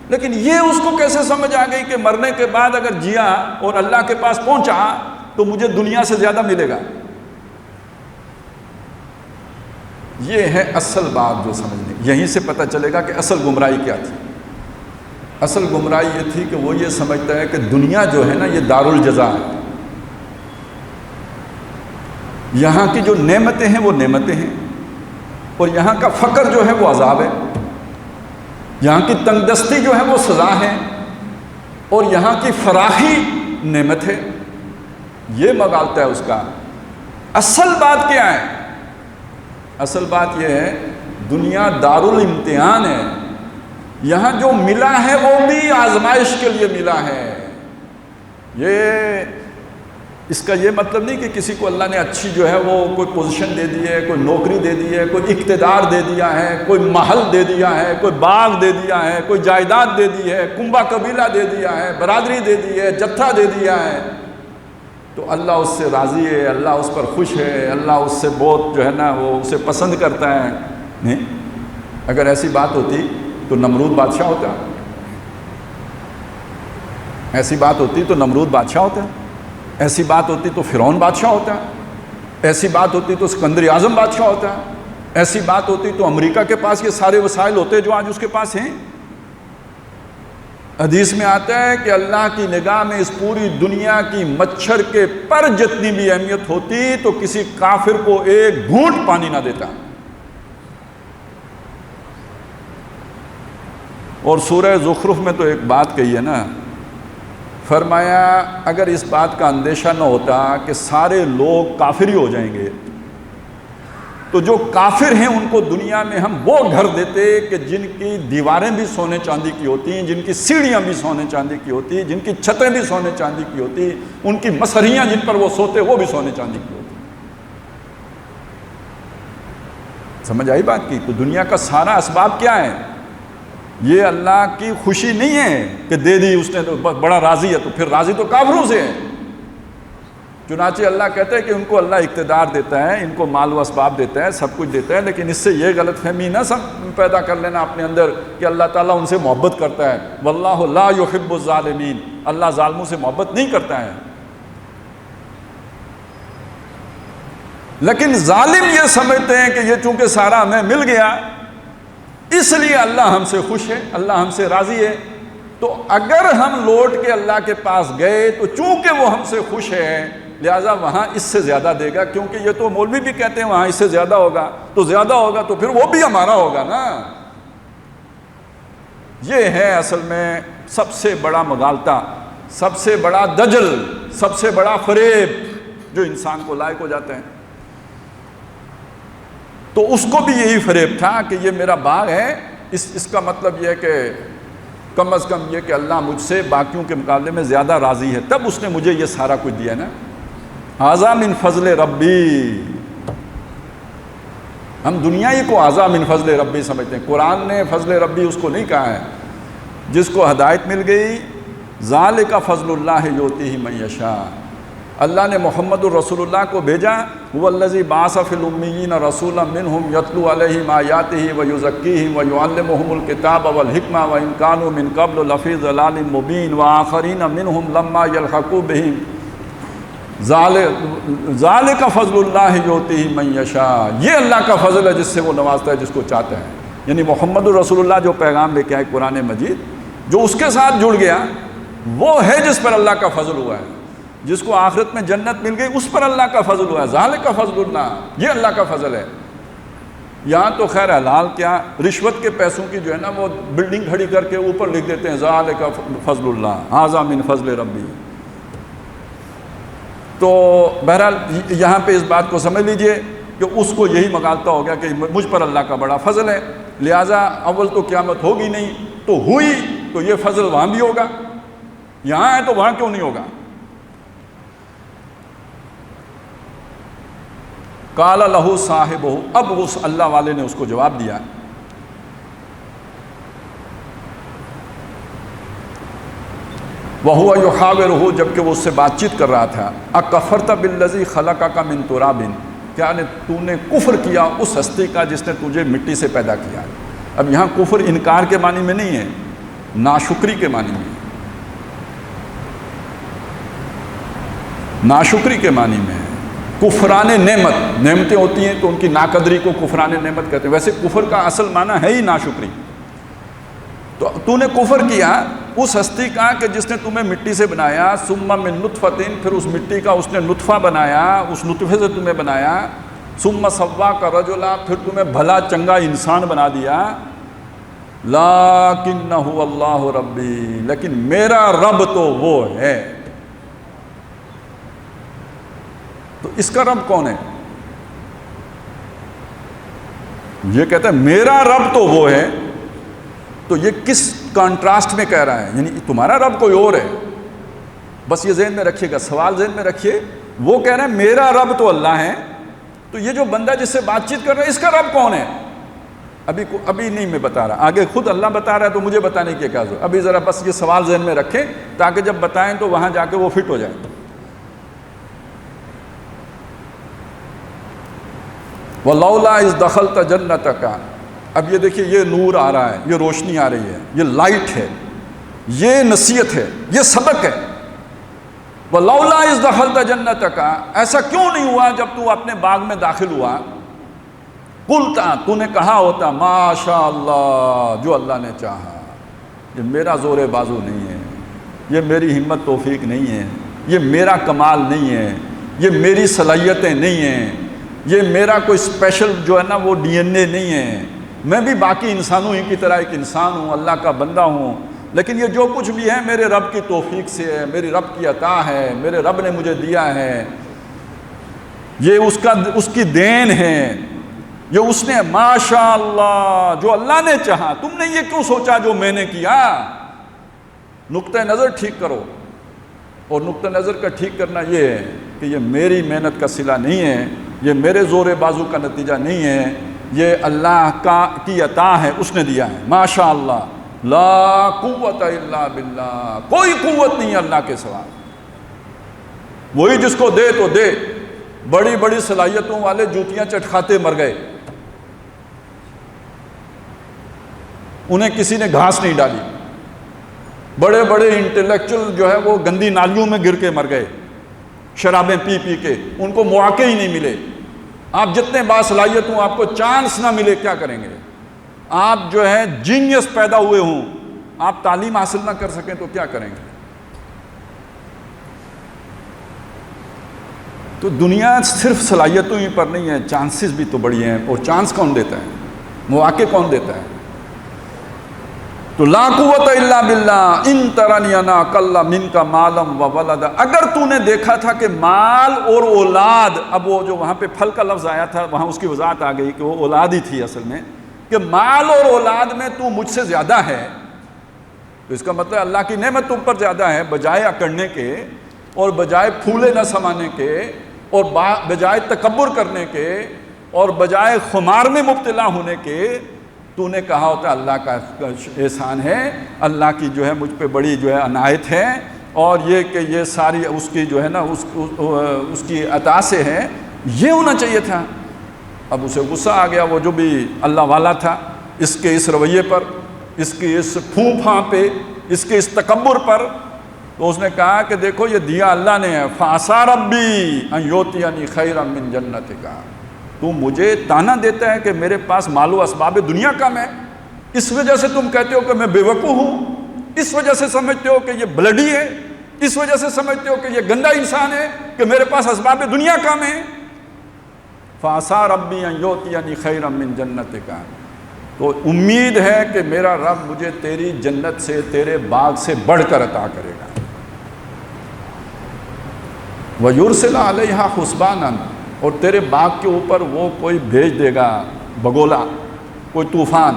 S1: لیکن یہ اس کو کیسے سمجھ آ گئی کہ مرنے کے بعد اگر جیا اور اللہ کے پاس پہنچا تو مجھے دنیا سے زیادہ ملے گا؟ یہ ہے اصل بات جو سمجھنے، یہیں سے پتہ چلے گا کہ اصل گمراہی کیا تھی۔ اصل گمراہی یہ تھی کہ وہ یہ سمجھتا ہے کہ دنیا جو ہے نا یہ دارالجزا ہے، یہاں کی جو نعمتیں ہیں وہ نعمتیں ہیں، اور یہاں کا فقر جو ہے وہ عذاب ہے، یہاں کی تنگ دستی جو ہے وہ سزا ہے، اور یہاں کی فراخی نعمت ہے۔ یہ مغالطہ ہے اس کا۔ اصل بات کیا ہے؟ اصل بات یہ ہے دنیا دارالامتحان ہے، یہاں جو ملا ہے وہ بھی آزمائش کے لیے ملا ہے۔ اس کا یہ مطلب نہیں کہ کسی کو اللہ نے اچھی جو ہے وہ کوئی پوزیشن دے دی ہے، کوئی نوکری دے دی ہے، کوئی اقتدار دے دیا ہے، کوئی محل دے دیا ہے، کوئی باغ دے دیا ہے، کوئی جائیداد دے دی ہے، کنبہ قبیلہ دے دیا ہے، برادری دے دی ہے، جتھا دے دیا ہے، تو اللہ اس سے راضی ہے، اللہ اس پر خوش ہے، اللہ اس سے بہت جو ہے نا وہ اسے پسند کرتا ہے۔ نہیں، اگر ایسی بات ہوتی تو نمرود بادشاہ ہوتا، ایسی بات ہوتی تو نمرود بادشاہ ہوتا، ایسی بات ہوتی تو فرعون بادشاہ ہوتا، ایسی بات ہوتی تو اسکندر اعظم بادشاہ ہوتا، ایسی بات ہوتی تو امریکہ کے پاس یہ سارے وسائل ہوتے جو آج اس کے پاس ہیں۔ حدیث میں آتا ہے کہ اللہ کی نگاہ میں اس پوری دنیا کی مچھر کے پر جتنی بھی اہمیت ہوتی تو کسی کافر کو ایک گھونٹ پانی نہ دیتا، اور سورہ زخرف میں تو ایک بات کہی ہے نا، فرمایا اگر اس بات کا اندیشہ نہ ہوتا کہ سارے لوگ کافر ہی ہو جائیں گے تو جو کافر ہیں ان کو دنیا میں ہم وہ گھر دیتے کہ جن کی دیواریں بھی سونے چاندی کی ہوتی ہیں، جن کی سیڑھیاں بھی سونے چاندی کی ہوتی ہیں، جن کی چھتیں بھی سونے چاندی کی ہوتی ہیں، ان کی مسریاں جن پر وہ سوتے وہ بھی سونے چاندی کی ہوتی ہیں۔ سمجھ آئی بات کی؟ تو دنیا کا سارا اسباب کیا ہے؟ یہ اللہ کی خوشی نہیں ہے کہ دے دی اس نے تو بڑا راضی ہے، تو پھر راضی تو کافروں سے ہے۔ چنانچہ اللہ کہتا ہے کہ ان کو اللہ اقتدار دیتا ہے، ان کو مال و اسباب دیتا ہے، سب کچھ دیتا ہے، لیکن اس سے یہ غلط فہمی نہ سب پیدا کر لینا اپنے اندر کہ اللہ تعالیٰ ان سے محبت کرتا ہے۔ واللہ لا یحب الظالمین، اللہ ظالموں سے محبت نہیں کرتا ہے۔ لیکن ظالم یہ سمجھتے ہیں کہ یہ چونکہ سارا ہمیں مل گیا اس لیے اللہ ہم سے خوش ہے، اللہ ہم سے راضی ہے، تو اگر ہم لوٹ کے اللہ کے پاس گئے تو چونکہ وہ ہم سے خوش ہے لہٰذا وہاں اس سے زیادہ دے گا، کیونکہ یہ تو مولوی بھی کہتے ہیں وہاں اس سے زیادہ ہوگا، تو زیادہ ہوگا تو پھر وہ بھی ہمارا ہوگا نا۔ یہ ہے اصل میں سب سے بڑا مغالطہ، سب سے بڑا دجل، سب سے بڑا فریب جو انسان کو لائق ہو جاتے ہیں۔ تو اس کو بھی یہی فریب تھا کہ یہ میرا باغ ہے، اس کا مطلب یہ ہے کہ کم از کم یہ کہ اللہ مجھ سے باقیوں کے مقابلے میں زیادہ راضی ہے، تب اس نے مجھے یہ سارا کچھ دیا نا۔ ھذا من فضل ربی، ہم دنیائی کو ھذا من فضل ربی سمجھتے ہیں، قرآن نے فضل ربی اس کو نہیں کہا ہے۔ جس کو ہدایت مل گئی ذالک فضل اللہ یؤتیہ من یشاء، اللہ نے محمد الرسول اللہ کو بھیجا، هو الذی بعث فی الامیین رسولا منہم یتلو علیہم آیاتہ ویزکیہم ویعلمہم الکتاب والحکمہ وان کانوا من قبل لفی ضلال مبین وآخرین منہم لما یلحقوا بہم ذالک فضل اللہ یؤتیہ من یشاء، یہ اللہ کا فضل ہے جس سے وہ نوازتا ہے جس کو چاہتا ہے۔ یعنی محمد الرسول اللہ جو پیغام لے کے آئے قرآن مجید، جو اس کے ساتھ جڑ گیا وہ ہے جس پر اللہ کا فضل ہوا ہے، جس کو آخرت میں جنت مل گئی اس پر اللہ کا فضل ہوا ہے۔ ذالک فضل اللہ، یہ اللہ کا فضل ہے۔ یہاں تو خیر حلال کیا، رشوت کے پیسوں کی جو ہے نا وہ بلڈنگ کھڑی کر کے اوپر لکھ دیتے ہیں ذالک فضل اللہ ھذا من فضل ربی۔ تو بہرحال یہاں پہ اس بات کو سمجھ لیجئے کہ اس کو یہی مغالطہ ہو گیا کہ مجھ پر اللہ کا بڑا فضل ہے، لہٰذا اول تو قیامت ہوگی نہیں، تو ہوئی تو یہ فضل وہاں بھی ہوگا، یہاں ہے تو وہاں کیوں نہیں ہوگا۔ قال لہ صاحبہ، اب اس اللہ والے نے اس کو جواب دیا، وَهُوَ يُحَاوِرُهُ، جبکہ وہ اس سے بات چیت کر رہا تھا، اَكَفَرْتَ بِالَّذِي خَلَقَكَ مِن تُرَابٍ، کیا تو نے کفر کیا اس ہستی کا جس نے تجھے مٹی سے پیدا کیا۔ اب یہاں کفر انکار کے معنی میں نہیں ہے، ناشکری کے معنی میں، ناشکری کے معنی میں ہے۔ کفران نعمت، نعمتیں ہوتی ہیں تو ان کی ناقدری کو کفران نعمت کہتے ہیں، ویسے کفر کا اصل معنی ہے ہی ناشکری۔ تو نے کفر کیا اس ہستی کا کہ جس نے تمہیں مٹی سے بنایا، ثم من نطفۃ، پھر اس مٹی کا اس نے نطفہ بنایا، اس نطفے سے تمہیں بنایا، ثم سواک رجلا، پھر تمہیں بھلا چنگا انسان بنا دیا، لیکنہ اللہ ربی، لیکن میرا رب تو وہ ہے۔ تو اس کا رب کون ہے؟ یہ کہتا ہے میرا رب تو وہ ہے، تو یہ کس کانٹراسٹ میں کہہ رہا ہے؟ یعنی تمہارا رب کوئی اور ہے، بس یہ ذہن میں رکھیے گا، سوال ذہن میں رکھیے۔ وہ کہہ رہا ہے میرا رب تو اللہ ہے، تو یہ جو بندہ جس سے بات چیت کر رہا ہے اس کا رب کون ہے؟ ابھی نہیں میں بتا رہا، آگے خود اللہ بتا رہا ہے تو مجھے بتانے کی کیا ضرورت، ابھی ذرا بس یہ سوال ذہن میں رکھیں تاکہ جب بتائیں تو وہاں جا کے وہ فٹ ہو جائے۔ وَلَوْلَا إِذْ دَخَلْتَ جَنَّتَكَ، اب یہ دیکھیے یہ نور آ رہا ہے، یہ روشنی آ رہی ہے، یہ لائٹ ہے، یہ نصیحت ہے، یہ سبق ہے۔ وَلَوْلَا إِذْ دَخَلْتَ جَنَّتَكَ، ایسا کیوں نہیں ہوا جب تو اپنے باغ میں داخل ہوا، قُلْتَ، تو نے کہا ہوتا ما شاء اللہ، جو اللہ نے چاہا۔ یہ میرا زور بازو نہیں ہے، یہ میری ہمت توفیق نہیں ہے، یہ میرا کمال نہیں ہے، یہ میری صلاحیتیں نہیں ہیں، یہ میرا کوئی اسپیشل جو ہے نا وہ ڈی این اے نہیں ہے، میں بھی باقی انسانوں ہی کی طرح ایک انسان ہوں، اللہ کا بندہ ہوں، لیکن یہ جو کچھ بھی ہے میرے رب کی توفیق سے ہے، میری رب کی عطا ہے، میرے رب نے مجھے دیا ہے، یہ اس کی دین ہے، یہ اس نے ماشاء اللہ جو اللہ نے چاہا، تم نے یہ کیوں سوچا جو میں نے کیا؟ نقطہ نظر ٹھیک کرو، اور نقطہ نظر کا ٹھیک کرنا یہ ہے کہ یہ میری محنت کا صلہ نہیں ہے، یہ میرے زور بازو کا نتیجہ نہیں ہے، یہ اللہ کی عطا ہے، اس نے دیا ہے، ماشاء اللہ، لا قوت الا باللہ، کوئی قوت نہیں ہے اللہ کے سوا، وہی جس کو دے تو دے۔ بڑی بڑی صلاحیتوں والے جوتیاں چٹکھاتے مر گئے، انہیں کسی نے گھاس نہیں ڈالی، بڑے بڑے انٹلیکچوئل جو ہے وہ گندی نالیوں میں گر کے مر گئے، شرابیں پی پی کے، ان کو مواقع ہی نہیں ملے۔ آپ جتنے باصلاحیت ہوں، آپ کو چانس نہ ملے، کیا کریں گے؟ آپ جو ہے جینیس پیدا ہوئے ہوں، آپ تعلیم حاصل نہ کر سکیں تو کیا کریں گے؟ تو دنیا صرف صلاحیتوں ہی پر نہیں ہے، چانسز بھی تو بڑی ہیں، اور چانس کون دیتا ہے؟ مواقع کون دیتا ہے؟ تو لا قوت الا باللہ ان ترنی انا اقل منک مالا و ولدا، اگر تو نے دیکھا تھا کہ مال اور اولاد، اب وہ جو وہاں پہ پھل کا لفظ آیا تھا وہاں اس کی وضاحت آ گئی کہ وہ اولاد ہی تھی اصل میں، کہ مال اور اولاد میں تو مجھ سے زیادہ ہے، تو اس کا مطلب اللہ کی نعمت تم پر زیادہ ہے، بجائے اکڑنے کے اور بجائے پھولے نہ سمانے کے اور بجائے تکبر کرنے کے اور بجائے خمار میں مبتلا ہونے کے، تو نے کہا ہوتا اللہ کا احسان ہے، اللہ کی جو ہے مجھ پہ بڑی جو ہے عنایت ہے، اور یہ کہ یہ ساری اس کی جو ہے نا اس کی عطا سے ہے، یہ ہونا چاہیے تھا۔ اب اسے غصہ آ گیا، وہ جو بھی اللہ والا تھا، اس کے اس رویے پر، اس کی اس پھوں پھاں پہ، اس کے اس تکبر پر، تو اس نے کہا کہ دیکھو یہ دیا اللہ نے ہے، فَعَسَىٰ رَبِّي أَن يُؤْتِيَنِي خَيْرًا مِّن جَنَّتِكَ، تو مجھے تانا دیتا ہے کہ میرے پاس مال و اسباب دنیا کم ہے، اس وجہ سے تم کہتے ہو کہ میں بے وقوف ہوں، اس وجہ سے سمجھتے ہو کہ یہ بلڈی ہے، اس وجہ سے سمجھتے ہو کہ یہ گندا انسان ہے کہ میرے پاس اسباب دنیا کم ہے۔ فَعَسَىٰ رَبِّي أَن يُؤْتِيَنِي خَيْرًا مِّن جَنَّتِكَ، تو امید ہے کہ میرا رب مجھے تیری جنت سے، تیرے باغ سے بڑھ کر عطا کرے گا۔ وَيُرْسِلَ عَلَيْهَا حُسْبَانًا، اور تیرے باغ کے اوپر وہ کوئی بھیج دے گا بگولا، کوئی طوفان،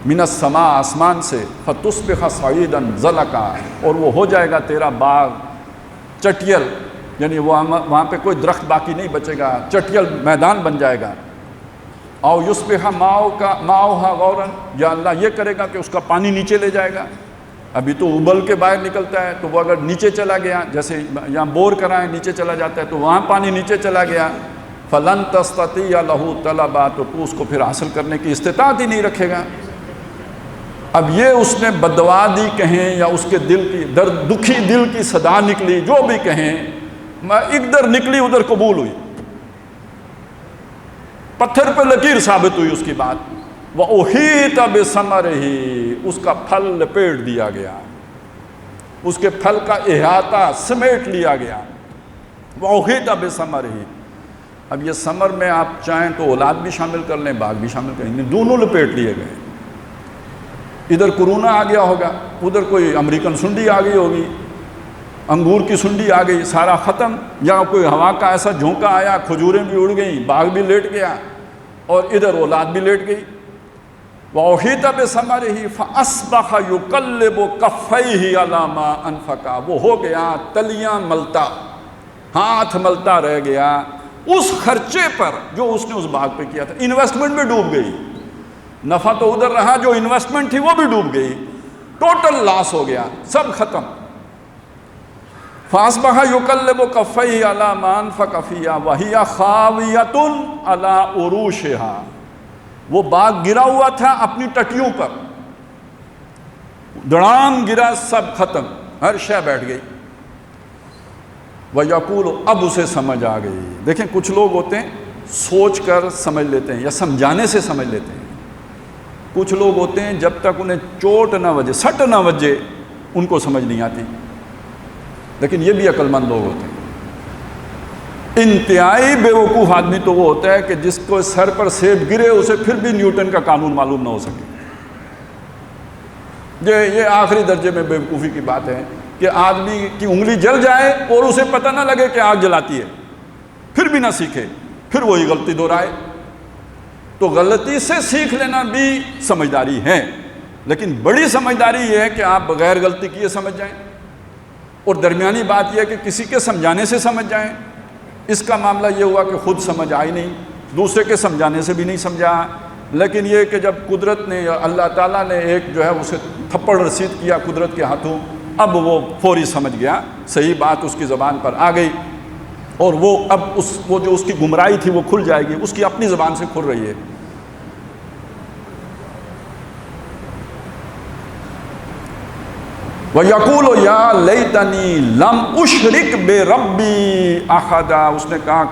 S1: من السماء، آسمان سے، فَتُصْبِحَ صَعِيدًا زَلَقًا، اور وہ ہو جائے گا تیرا باغ چٹیل، یعنی وہاں پہ کوئی درخت باقی نہیں بچے گا، چٹیل میدان بن جائے گا۔ او یصبح ماؤها غورا، یا اللہ یہ کرے گا کہ اس کا پانی نیچے لے جائے گا، ابھی تو ابل کے باہر نکلتا ہے، تو وہ اگر نیچے چلا گیا، جیسے یہاں بور کرائیں نیچے چلا جاتا ہے، تو وہاں پانی نیچے چلا گیا، فَلَن تَسْتَطِيعَ لَهُ طَلَبًا، تو اس کو پھر حاصل کرنے کی استطاعت ہی نہیں رکھے گا۔ اب یہ اس نے بددعا دی کہیں یا اس کے دل کی دکھی دل کی صدا نکلی، جو بھی کہیں، ادھر نکلی ادھر قبول ہوئی، پتھر پہ لکیر ثابت ہوئی اس کی بات۔ وَأُحِيطَ بِثَمَرِهِ، اس کا پھل لپیٹ دیا گیا، اس کے پھل کا احاطہ سمیٹ لیا گیا۔ وَأُحِيطَ بِثَمَرِهِ، اب یہ ثمر میں آپ چاہیں تو اولاد بھی شامل کر لیں، باغ بھی شامل کر لیں، دونوں لپیٹ لیے گئے۔ ادھر کورونا آ گیا ہوگا، ادھر کوئی امریکن سنڈی آ گئی ہوگی، انگور کی سنڈی آ گئی، سارا ختم، یا کوئی ہوا کا ایسا جھونکا آیا، کھجوریں بھی اڑ گئیں، باغ بھی لیٹ گیا، اور ادھر اولاد بھی لیٹ گئی۔ وَأُحِيطَ بِثَمَرِهِ فَأَصْبَحَ يُقَلِّبُ كَفَّيْهِ عَلَىٰ مَا أَنفَقَ، وہ ہو گیا تلیاں ملتا، ہاتھ ملتا رہ گیا اس خرچے پر جو اس نے اس باغ پہ کیا تھا۔ انویسٹمنٹ بھی ڈوب گئی، نفع تو ادھر رہا، جو انویسٹمنٹ تھی وہ بھی ڈوب گئی، ٹوٹل لاس ہو گیا، سب ختم۔ فَأَصْبَحَ يُقَلِّبُ كَفَّيْهِ عَلَىٰ مَا أَنفَقَ فِيهَا وَهِيَ خَاوِيَةٌ عَلَىٰ عُرُوشِهَا، وہ باغ گرا ہوا تھا اپنی ٹٹیوں پر، دڑام گرا، سب ختم، ہر شے بیٹھ گئی۔ وَيَقُولُ، اب اسے سمجھ آ گئی۔ دیکھیں کچھ لوگ ہوتے ہیں سوچ کر سمجھ لیتے ہیں یا سمجھانے سے سمجھ لیتے ہیں، کچھ لوگ ہوتے ہیں جب تک انہیں چوٹ نہ وجے، سٹ نہ وجے، ان کو سمجھ نہیں آتی، لیکن یہ بھی عقل مند لوگ ہوتے ہیں۔ انتہائی بیوقوف آدمی تو وہ ہوتا ہے کہ جس کو سر پر سیب گرے اسے پھر بھی نیوٹن کا قانون معلوم نہ ہو سکے. یہ آخری درجے میں بیوقوفی کی بات ہے کہ آدمی کی انگلی جل جائے اور اسے پتہ نہ لگے کہ آگ جلاتی ہے، پھر بھی نہ سیکھے، پھر وہی غلطی دہرائے. تو غلطی سے سیکھ لینا بھی سمجھداری ہے، لیکن بڑی سمجھداری یہ ہے کہ آپ بغیر غلطی کیے سمجھ جائیں، اور درمیانی بات یہ ہے کہ کسی کے سمجھانے سے سمجھ جائیں. اس کا معاملہ یہ ہوا کہ خود سمجھ آئی نہیں، دوسرے کے سمجھانے سے بھی نہیں سمجھا، لیکن یہ کہ جب قدرت نے یا اللہ تعالیٰ نے ایک جو ہے اسے تھپڑ رسید کیا قدرت کے ہاتھوں، اب وہ فوری سمجھ گیا، صحیح بات اس کی زبان پر آ گئی، اور وہ اب وہ جو اس کی گمراہی تھی وہ کھل جائے گی، اس کی اپنی زبان سے کھل رہی ہے. وَيَقُولُ يَا لَيْتَنِي لَمْ أُشْرِكْ بِرَبِّي أَحَدًا. اس نے کہا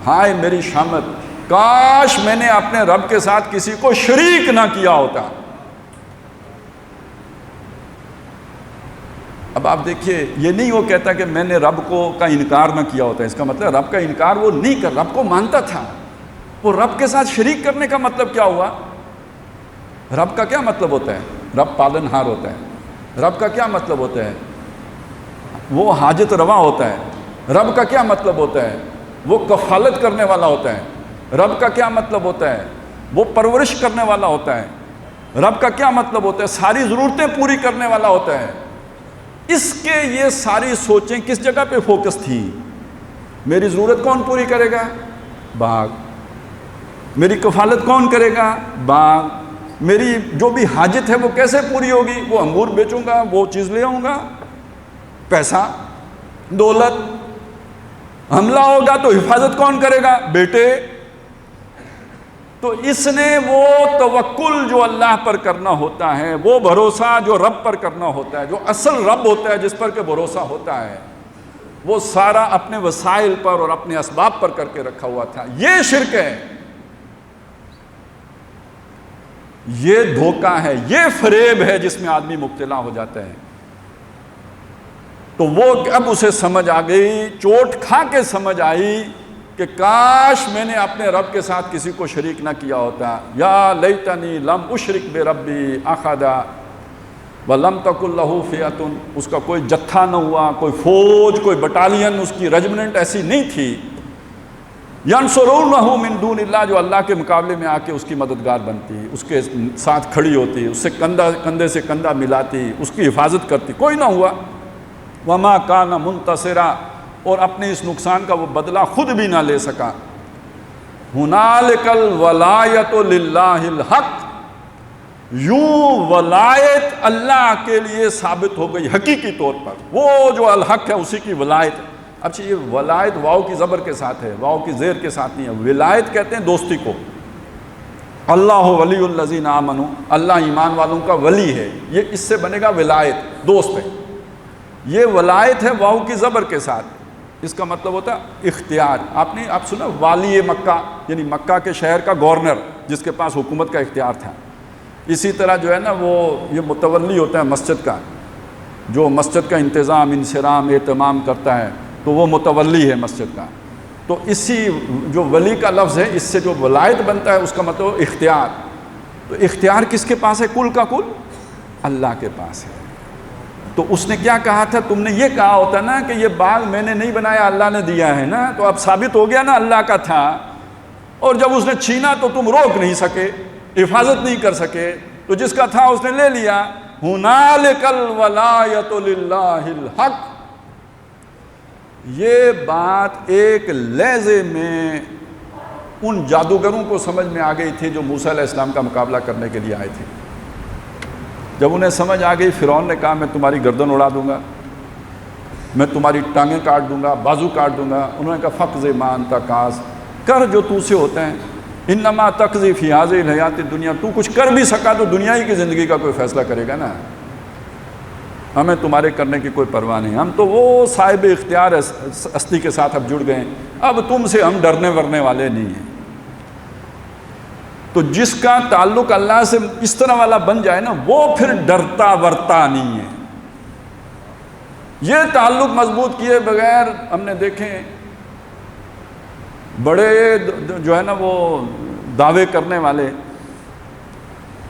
S1: ہائے میری شامت، کاش میں نے اپنے رب کے ساتھ کسی کو شریک نہ کیا ہوتا. اب آپ دیکھیے، یہ نہیں وہ کہتا کہ میں نے رب کا انکار نہ کیا ہوتا، اس کا مطلب رب کا انکار وہ نہیں کر، رب کو مانتا تھا. وہ رب کے ساتھ شریک کرنے کا مطلب کیا ہوا؟ رب کا کیا مطلب ہوتا ہے؟ رب پالن ہار ہوتا ہے. رب کا کیا مطلب ہوتا ہے؟ وہ حاجت روا ہوتا ہے. رب کا کیا مطلب ہوتا ہے؟ وہ کفالت کرنے والا ہوتا ہے. رب کا کیا مطلب ہوتا ہے؟ وہ پرورش کرنے والا ہوتا ہے. رب کا کیا مطلب ہوتا ہے؟ ساری ضرورتیں پوری کرنے والا ہوتا ہے. اس کے یہ ساری سوچیں کس جگہ پہ فوکس تھی؟ میری ضرورت کون پوری کرے گا؟ باغ. میری کفالت کون کرے گا؟ باغ. میری جو بھی حاجت ہے وہ کیسے پوری ہوگی؟ وہ انگور بیچوں گا، وہ چیز لے آؤں گا. پیسہ، دولت. حملہ ہوگا تو حفاظت کون کرے گا؟ بیٹے. تو اس نے وہ توکل جو اللہ پر کرنا ہوتا ہے، وہ بھروسہ جو رب پر کرنا ہوتا ہے، جو اصل رب ہوتا ہے جس پر کہ بھروسہ ہوتا ہے، وہ سارا اپنے وسائل پر اور اپنے اسباب پر کر کے رکھا ہوا تھا. یہ شرک ہے، یہ دھوکہ ہے، یہ فریب ہے جس میں آدمی مبتلا ہو جاتا ہے. تو وہ اب اسے سمجھ آ گئی، چوٹ کھا کے سمجھ آئی کہ کاش میں نے اپنے رب کے ساتھ کسی کو شریک نہ کیا ہوتا. یا لیتنی لم اشرک بربی احدا ولم تکن لہ فئۃ. اس کا کوئی جتھا نہ ہوا، کوئی فوج، کوئی بٹالین، اس کی رجمنٹ ایسی نہیں تھی. ینصرونہ من دون اللہ، جو اللہ کے مقابلے میں آ کے اس کی مددگار بنتی، اس کے ساتھ کھڑی ہوتی، اس سے کندھے سے کندھا ملاتی، اس کی حفاظت کرتی. کوئی نہ ہوا. وما کان منتصرا، اور اپنے اس نقصان کا وہ بدلہ خود بھی نہ لے سکا. ہنالک الولایۃ للہ الحق، یوں ولایت اللہ کے لیے ثابت ہو گئی حقیقی طور پر. وہ جو الحق ہے اسی کی ولایت. اچھا، یہ ولایت واو کی زبر کے ساتھ ہے، واو کی زیر کے ساتھ نہیں ہے. ولایت کہتے ہیں دوستی کو. اللہ ولی الذین آمنوا، اللہ ایمان والوں کا ولی ہے. یہ اس سے بنے گا ولایت، دوست ہے. یہ ولایت ہے واو کی زبر کے ساتھ. اس کا مطلب ہوتا ہے اختیار. آپ سنا والی مکہ، یعنی مکہ کے شہر کا گورنر جس کے پاس حکومت کا اختیار تھا. اسی طرح جو ہے نا وہ یہ متولی ہوتا ہے مسجد کا، جو مسجد کا انتظام، انصرام، اہتمام کرتا ہے، تو وہ متولی ہے مسجد کا. تو اسی جو ولی کا لفظ ہے، اس سے جو ولایت بنتا ہے اس کا مطلب اختیار. تو اختیار کس کے پاس ہے؟ کل کا کل اللہ کے پاس ہے. تو اس نے کیا کہا تھا؟ تم نے یہ کہا ہوتا نا کہ یہ باغ میں نے نہیں بنایا، اللہ نے دیا ہے نا، تو اب ثابت ہو گیا نا اللہ کا تھا. اور جب اس نے چھینا تو تم روک نہیں سکے، حفاظت نہیں کر سکے، تو جس کا تھا اس نے لے لیا. ہنالک الولایۃ للہ الحق. یہ بات ایک لہجے میں ان جادوگروں کو سمجھ میں آ گئی تھی جو موسیٰ علیہ السلام کا مقابلہ کرنے کے لیے آئے تھے. جب انہیں سمجھ آ گئی، فرعون نے کہا میں تمہاری گردن اڑا دوں گا، میں تمہاری ٹانگیں کاٹ دوں گا، بازو کاٹ دوں گا. انہوں نے کہا فقض ما انت قاض، کر جو تو سے ہوتا ہے. انما تقضی فی ہذہ الحیات الدنیا، تو کچھ کر بھی سکا تو دنیا ہی کی زندگی کا کوئی فیصلہ کرے گا نا، ہمیں تمہارے کرنے کی کوئی پرواہ نہیں. ہم تو وہ صاحب اختیار ہستی کے ساتھ اب جڑ گئے ہیں، اب تم سے ہم ڈرنے ورنے والے نہیں ہیں. تو جس کا تعلق اللہ سے اس طرح والا بن جائے نا، وہ پھر ڈرتا ورتا نہیں ہے. یہ تعلق مضبوط کیے بغیر ہم نے دیکھیں بڑے جو ہے نا وہ دعوے کرنے والے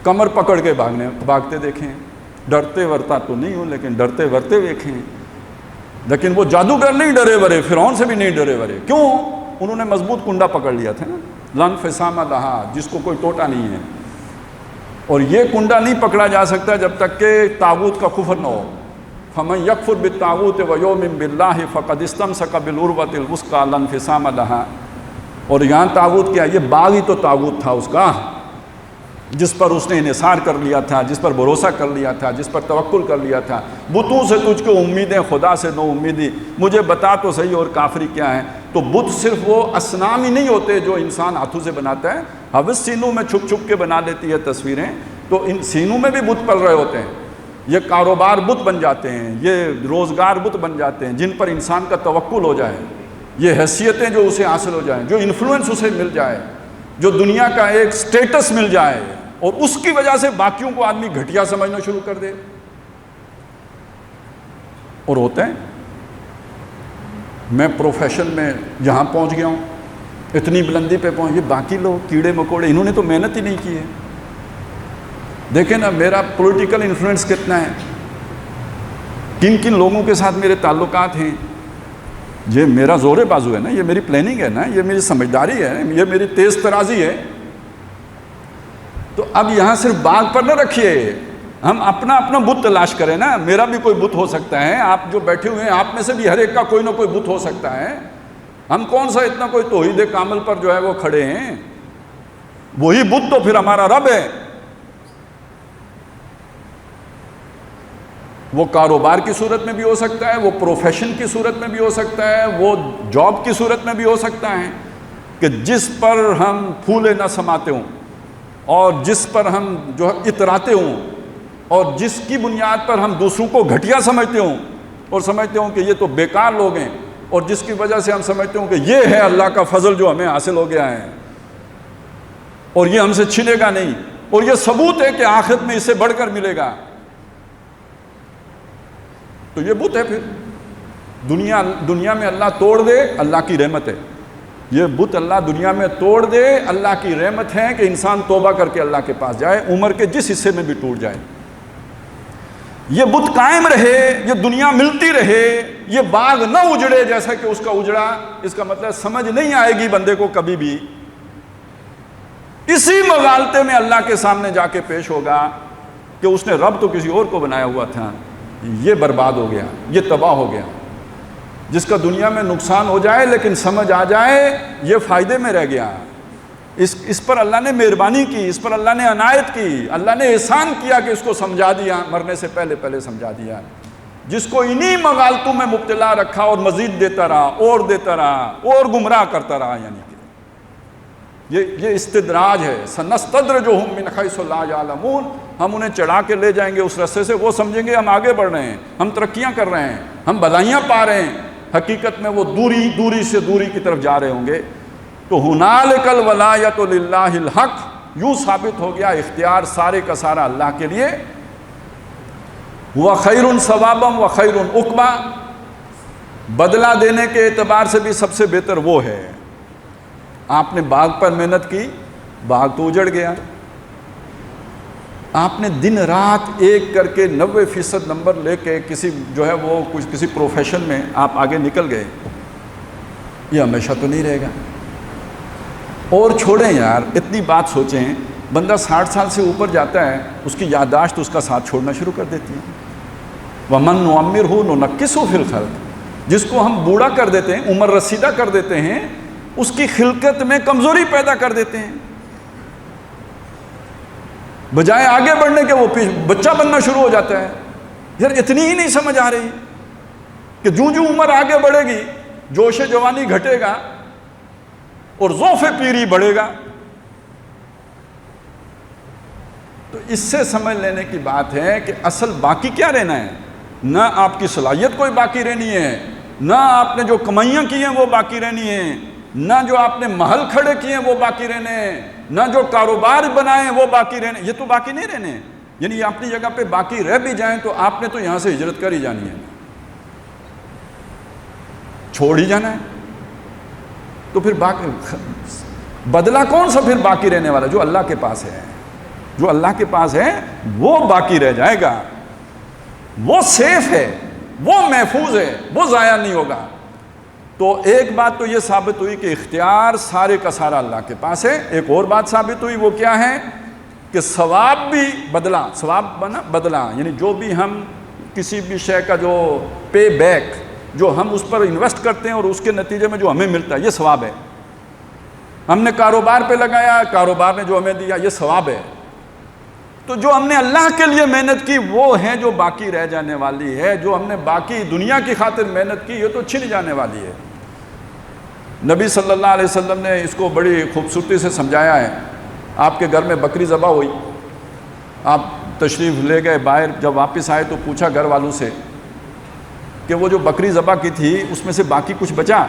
S1: کمر پکڑ کے بھاگتے دیکھیں، ڈرتے ورتا تو نہیں ہوں لیکن ڈرتے ورتے دیکھیں، لیکن وہ جادوگر نہیں ڈرے ورے، فرعون سے بھی نہیں ڈرے ورے. کیوں؟ انہوں نے مضبوط کنڈا پکڑ لیا تھا نا، لن فسام لہا، جس کو کوئی ٹوٹا نہیں ہے. اور یہ کنڈا نہیں پکڑا جا سکتا جب تک کہ طاغوت کا کفر نہ ہو. فمن یکفر بالطاغوت ویؤمن باللہ فقد استمسک بالعروۃ الوثقی لا انفصام لہا. اور یہاں طاغوت کیا؟ یہ باغ ہی تو طاغوت تھا اس کا، جس پر اس نے انحصار کر لیا تھا، جس پر بھروسہ کر لیا تھا، جس پر توکل کر لیا تھا. بتوں سے تجھ کو امیدیں، خدا سے نو امیدی. مجھے بتا تو صحیح اور کافری کیا ہے. تو بت صرف وہ اصنام ہی نہیں ہوتے جو انسان ہاتھوں سے بناتا ہے، حوث سینوں میں چھپ چھپ کے بنا لیتی ہے تصویریں، تو ان سینوں میں بھی بت پل رہے ہوتے ہیں. یہ کاروبار بت بن جاتے ہیں، یہ روزگار بت بن جاتے ہیں جن پر انسان کا توکل ہو جائے، یہ حیثیتیں جو اسے حاصل ہو جائیں، جو انفلوئنس اسے مل جائے، جو دنیا کا ایک سٹیٹس مل جائے، اور اس کی وجہ سے باقیوں کو آدمی گھٹیا سمجھنا شروع کر دے. اور ہوتے ہیں. میں پروفیشن میں جہاں پہنچ گیا ہوں، اتنی بلندی پہ پہنچ، یہ باقی لوگ کیڑے مکوڑے، انہوں نے تو محنت ہی نہیں کی ہے. دیکھیں نا میرا پولیٹیکل انفلوئنس کتنا ہے، کن کن لوگوں کے ساتھ میرے تعلقات ہیں. یہ میرا زور بازو ہے نا، یہ میری پلاننگ ہے نا، یہ میری سمجھداری ہے، یہ میری تیز ترازی ہے. تو اب یہاں صرف باغ پر نہ رکھیے، ہم اپنا اپنا بت تلاش کریں نا. میرا بھی کوئی بت ہو سکتا ہے، آپ جو بیٹھے ہوئے ہیں آپ میں سے بھی ہر ایک کا کوئی نہ کوئی بت ہو سکتا ہے. ہم کون سا اتنا کوئی توحید کامل پر جو ہے وہ کھڑے ہیں، وہی بت تو پھر ہمارا رب ہے. وہ کاروبار کی صورت میں بھی ہو سکتا ہے، وہ پروفیشن کی صورت میں بھی ہو سکتا ہے، وہ جاب کی صورت میں بھی ہو سکتا ہے کہ جس پر ہم پھولے نہ سماتے ہوں، اور جس پر ہم جو اتراتے ہوں، اور جس کی بنیاد پر ہم دوسروں کو گھٹیا سمجھتے ہوں، اور سمجھتے ہوں کہ یہ تو بیکار لوگ ہیں، اور جس کی وجہ سے ہم سمجھتے ہوں کہ یہ ہے اللہ کا فضل جو ہمیں حاصل ہو گیا ہے اور یہ ہم سے چھنے گا نہیں، اور یہ ثبوت ہے کہ آخرت میں اس سے بڑھ کر ملے گا. تو یہ بت ہے. پھر دنیا میں اللہ توڑ دے، اللہ کی رحمت ہے. یہ بت اللہ دنیا میں توڑ دے، اللہ کی رحمت ہے کہ انسان توبہ کر کے اللہ کے پاس جائے، عمر کے جس حصے میں بھی ٹوٹ جائے. یہ بت قائم رہے، یہ دنیا ملتی رہے، یہ باغ نہ اجڑے جیسا کہ اس کا اجڑا. اس کا مطلب سمجھ نہیں آئے گی بندے کو کبھی بھی. اسی مغالطے میں اللہ کے سامنے جا کے پیش ہوگا کہ اس نے رب تو کسی اور کو بنایا ہوا تھا، یہ برباد ہو گیا، یہ تباہ ہو گیا. جس کا دنیا میں نقصان ہو جائے لیکن سمجھ آ جائے یہ فائدے میں رہ گیا. اس پر اللہ نے مہربانی کی، اس پر اللہ نے عنایت کی، اللہ نے احسان کیا کہ اس کو سمجھا دیا، مرنے سے پہلے سمجھا دیا. جس کو انہی مغالطوں میں مبتلا رکھا اور مزید دیتا رہا اور دیتا رہا اور گمراہ کرتا رہا. یعنی کہ یہ استدراج ہے. سنستدرجہم من حیث لا یعلمون. ہم انہیں چڑھا کے لے جائیں گے اس رستے سے، وہ سمجھیں گے ہم آگے بڑھ رہے ہیں، ہم ترقیاں کر رہے ہیں، ہم بھلائیاں پا رہے ہیں. حقیقت میں وہ دوری سے دوری کی طرف جا رہے ہوں گے. تو ہنالک الولایۃ للہ الحق، یوں ثابت ہو گیا اختیار سارے کا سارا اللہ کے لیے. وخیر ثوابا وخیر عقبا، بدلہ دینے کے اعتبار سے بھی سب سے بہتر وہ ہے. آپ نے باغ پر محنت کی، باغ تو اجڑ گیا. آپ نے دن رات ایک کر کے 90% نمبر لے کے کسی جو ہے وہ کسی پروفیشن میں آپ آگے نکل گئے، یہ ہمیشہ تو نہیں رہے گا. اور چھوڑیں یار، اتنی بات سوچیں، بندہ 60 سال سے اوپر جاتا ہے، اس کی یادداشت اس کا ساتھ چھوڑنا شروع کر دیتی ہے. وَمَن نُعَمِّرْهُ نُنَكِّسُهُ فِي الْخَلْقِ، جس کو ہم بوڑھا کر دیتے ہیں، عمر رسیدہ کر دیتے ہیں، اس کی خلقت میں کمزوری پیدا کر دیتے ہیں. بجائے آگے بڑھنے کے وہ بچہ بننا شروع ہو جاتا ہے. یار اتنی ہی نہیں سمجھ آ رہی کہ جو عمر آگے بڑھے گی جوش جوانی گھٹے گا اور ذوف پیری بڑھے گا. تو اس سے سمجھ لینے کی بات ہے کہ اصل باقی کیا رہنا ہے. نہ آپ کی صلاحیت کوئی باقی رہنی ہے، نہ آپ نے جو کمائیاں کی ہیں وہ باقی رہنی ہیں، نہ جو آپ نے محل کھڑے کیے ہیں وہ باقی رہنے ہیں، نہ جو کاروبار بنائے ہیں وہ باقی رہنے. یہ تو باقی نہیں رہنے. یعنی اپنی جگہ پہ باقی رہ بھی جائیں تو آپ نے تو یہاں سے ہجرت کر ہی جانی ہے، چھوڑ ہی جانا ہے. تو پھر باقی بدلہ کون سا پھر باقی رہنے والا؟ جو اللہ کے پاس ہے، جو اللہ کے پاس ہے وہ باقی رہ جائے گا، وہ سیف ہے، وہ محفوظ ہے، وہ ضائع نہیں ہوگا۔ تو ایک بات تو یہ ثابت ہوئی کہ اختیار سارے کا سارا اللہ کے پاس ہے۔ ایک اور بات ثابت ہوئی، وہ کیا ہے کہ ثواب بھی بدلہ، ثواب بنا بدلہ، یعنی جو بھی ہم کسی بھی شے کا جو پے بیک، جو ہم اس پر انویسٹ کرتے ہیں اور اس کے نتیجے میں جو ہمیں ملتا ہے، یہ ثواب ہے۔ ہم نے کاروبار پہ لگایا، کاروبار نے جو ہمیں دیا، یہ ثواب ہے۔ تو جو ہم نے اللہ کے لیے محنت کی وہ ہے جو باقی رہ جانے والی ہے، جو ہم نے باقی دنیا کی خاطر محنت کی یہ تو چھن جانے والی ہے۔ نبی صلی اللہ علیہ وسلم نے اس کو بڑی خوبصورتی سے سمجھایا ہے۔ آپ کے گھر میں بکری ذبح ہوئی، آپ تشریف لے گئے باہر، جب واپس آئے تو پوچھا گھر والوں سے کہ وہ جو بکری ذبح کی تھی اس میں سے باقی کچھ بچا؟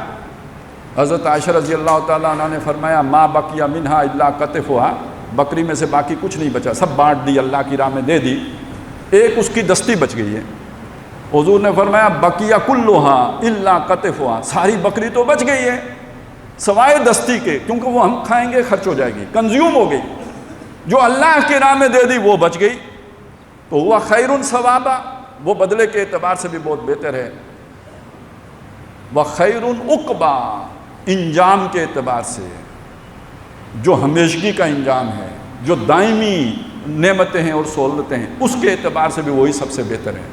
S1: حضرت عائشہ رضی اللہ تعالیٰ عنہ نے فرمایا ما بقی منہا الا قطفھا، بکری میں سے باقی کچھ نہیں بچا، سب بانٹ دی، اللہ کی راہ میں دے دی، ایک اس کی دستی بچ گئی ہے۔ حضور نے فرمایا بقی کلھا الا قطفھا، ساری بکری تو بچ گئی ہے سوائے دستی کے، کیونکہ وہ ہم کھائیں گے خرچ ہو جائے گی، کنزیوم ہو گئی۔ جو اللہ کی راہ میں دے دی وہ بچ گئی، تو ہوا خیر ثوابا، وہ بدلے کے اعتبار سے بھی بہت بہتر ہے۔ وخیر عقبا، انجام کے اعتبار سے، جو ہمیشگی کا انجام ہے، جو دائمی نعمتیں ہیں اور سہولتیں ہیں، اس کے اعتبار سے بھی وہی سب سے بہتر ہے۔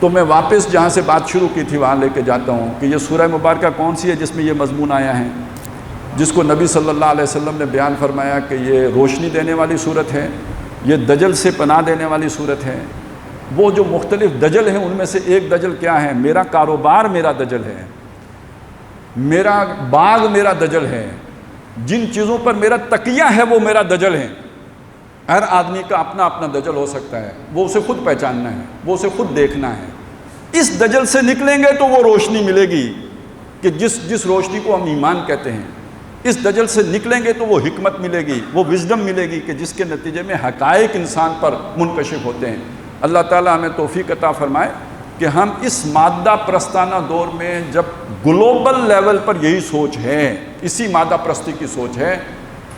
S1: تو میں واپس جہاں سے بات شروع کی تھی وہاں لے کے جاتا ہوں کہ یہ سورہ مبارکہ کون سی ہے جس میں یہ مضمون آیا ہے، جس کو نبی صلی اللہ علیہ وسلم نے بیان فرمایا کہ یہ روشنی دینے والی صورت ہے، یہ دجل سے پناہ دینے والی صورت ہے۔ وہ جو مختلف دجل ہیں ان میں سے ایک دجل کیا ہے؟ میرا کاروبار میرا دجل ہے، میرا باغ میرا دجل ہے، جن چیزوں پر میرا تکیہ ہے وہ میرا دجل ہے۔ ہر آدمی کا اپنا اپنا دجل ہو سکتا ہے، وہ اسے خود پہچاننا ہے، وہ اسے خود دیکھنا ہے۔ اس دجل سے نکلیں گے تو وہ روشنی ملے گی کہ جس روشنی کو ہم ایمان کہتے ہیں، اس دجل سے نکلیں گے تو وہ حکمت ملے گی، وہ وزڈم ملے گی کہ جس کے نتیجے میں حقائق انسان پر منکشف ہوتے ہیں۔ اللہ تعالیٰ ہمیں توفیق عطا فرمائے کہ ہم اس مادہ پرستانہ دور میں جب گلوبل لیول پر یہی سوچ ہے، اسی مادہ پرستی کی سوچ ہے،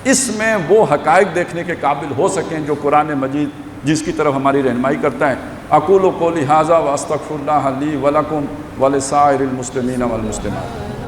S1: اس میں وہ حقائق دیکھنے کے قابل ہو سکیں جو قرآن مجید جس کی طرف ہماری رہنمائی کرتا ہے۔ اقول قولی ھذا واستغفر اللہ لی ولکم ولسائر المسلمین والمسلمات۔